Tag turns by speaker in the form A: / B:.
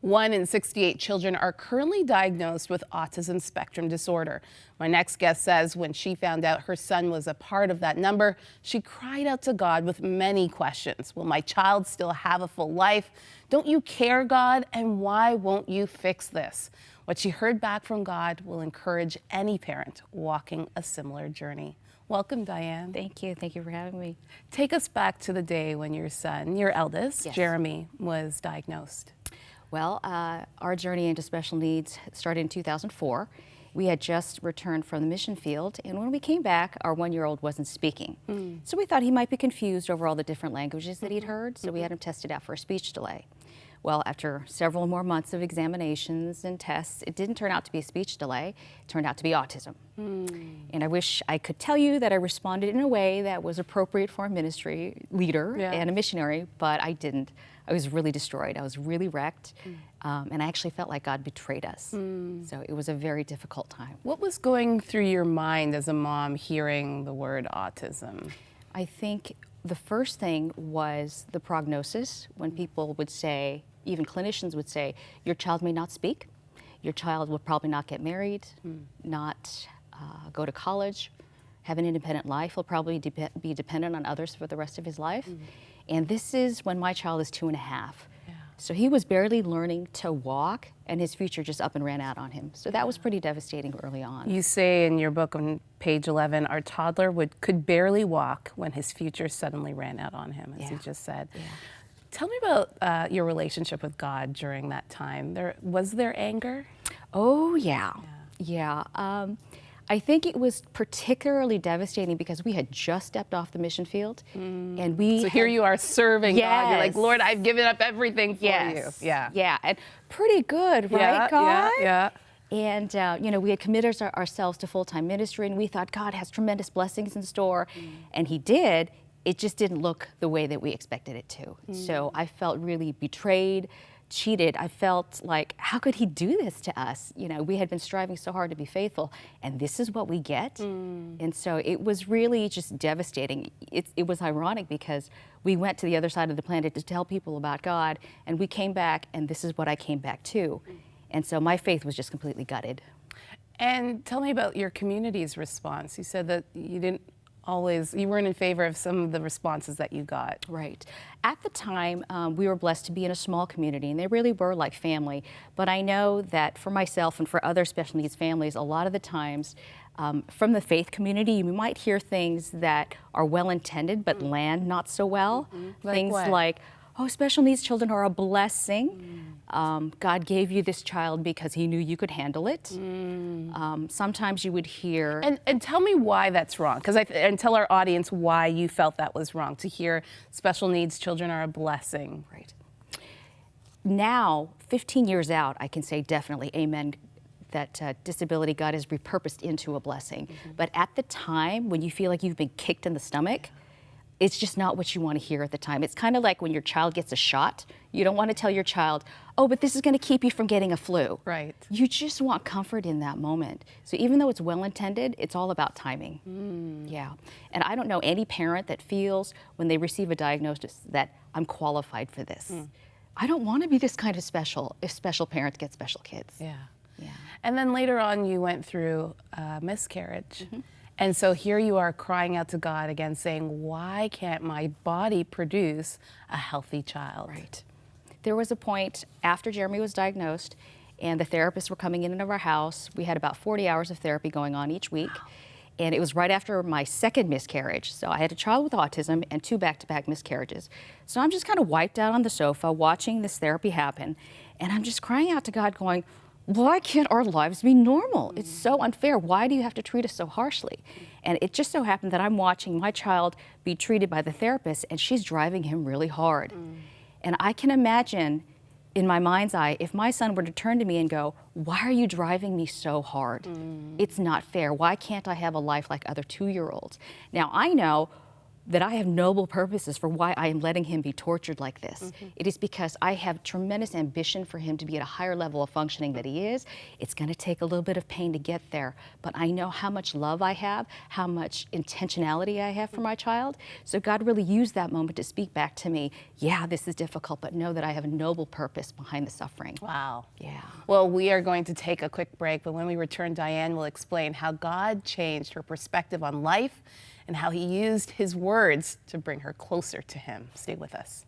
A: 1 in 68 children are currently diagnosed with autism spectrum disorder. My next guest says when she found out her son was a part of that number, she cried out to God with many questions. Will my child still have a full life? Don't you care, God? And why won't you fix this? What she heard back from God will encourage any parent walking a similar journey. Welcome, Diane.
B: Thank you. Thank you for having me.
A: Take us back to the day when your son, your eldest,
B: Yes.
A: Jeremy, was diagnosed.
B: Well, our journey into special needs started in 2004. We had just returned from the mission field, and when we came back, our one-year-old wasn't speaking. So we thought he might be confused over all the different languages that he'd heard, so we had him tested out for a speech delay. Well, after several more months of examinations and tests, it didn't turn out to be a speech delay. It turned out to be autism. And I wish I could tell you that I responded in a way that was appropriate for a ministry leader and a missionary, but I didn't. I was really destroyed. I was really wrecked, and I actually felt like God betrayed us. So it was a very difficult time.
A: What was going through your mind as a mom hearing the word autism?
B: I think the first thing was the prognosis, when people would say, even clinicians would say, your child may not speak, your child will probably not get married, not go to college, have an independent life, will probably be dependent on others for the rest of his life. And this is when my child is 2.5. So he was barely learning to walk, and his future just up and ran out on him. So that was pretty devastating early on.
A: You say in your book on page 11, our toddler could barely walk when his future suddenly ran out on him, as you just said. Tell me about your relationship with God during that time. Was there anger?
B: Oh, yeah. I think it was particularly devastating because we had just stepped off the mission field, and
A: So here you are serving God. You're like, Lord, I've given up everything for you.
B: Yeah, and pretty good, right, God?
A: Yeah.
B: And, you know, we had committed ourselves to full-time ministry, and we thought God has tremendous blessings in store, and he did. It just didn't look the way that we expected it to. So I felt really betrayed, cheated. I felt like, how could he do this to us? You know, we had been striving so hard to be faithful, and this is what we get. And so it was really just devastating. It was ironic because we went to the other side of the planet to tell people about God, and we came back, and this is what I came back to. And so my faith was just completely gutted.
A: And tell me about your community's response. You said that you weren't in favor of some of the responses that you got.
B: Right. At the time, we were blessed to be in a small community, and they really were like family. But I know that for myself and for other special needs families, a lot of the times from the faith community, you might hear things that are well-intended but land not so well. Things like, oh, special needs children are a blessing. God gave you this child because he knew you could handle it. Sometimes you would hear...
A: And tell me why that's wrong, and tell our audience why you felt that was wrong, to hear special needs children are a blessing.
B: Right. Now, 15 years out, I can say definitely, amen, that disability God has repurposed into a blessing. But at the time, when you feel like you've been kicked in the stomach, it's just not what you want to hear at the time. It's kind of like when your child gets a shot. You don't want to tell your child, oh, but this is going to keep you from getting a flu.
A: Right.
B: You just want comfort in that moment. So even though it's well-intended, it's all about timing. Yeah. And I don't know any parent that feels when they receive a diagnosis that I'm qualified for this. I don't want to be this kind of special if special parents get special kids.
A: Yeah. And then later on, you went through miscarriage. And so here you are crying out to God again, saying, why can't my body produce a healthy child?
B: Right. There was a point after Jeremy was diagnosed and the therapists were coming in and out of our house. We had about 40 hours of therapy going on each week. And it was right after my second miscarriage. So I had a child with autism and 2 back-to-back miscarriages. So I'm just kind of wiped out on the sofa watching this therapy happen. And I'm just crying out to God going, why can't our lives be normal? It's so unfair. Why do you have to treat us so harshly? And it just so happened that I'm watching my child be treated by the therapist, and she's driving him really hard. And I can imagine in my mind's eye, if my son were to turn to me and go, why are you driving me so hard? It's not fair. Why can't I have a life like other 2-year-olds? Now, I know that I have noble purposes for why I am letting him be tortured like this. It is because I have tremendous ambition for him to be at a higher level of functioning that he is. It's going to take a little bit of pain to get there, but I know how much love I have, how much intentionality I have for my child. So God really used that moment to speak back to me, yeah, this is difficult, but know that I have a noble purpose behind the suffering.
A: Wow.
B: Yeah.
A: Well, we are going to take a quick break, but when we return, Diane will explain how God changed her perspective on life and how he used his words to bring her closer to him. Stay with us.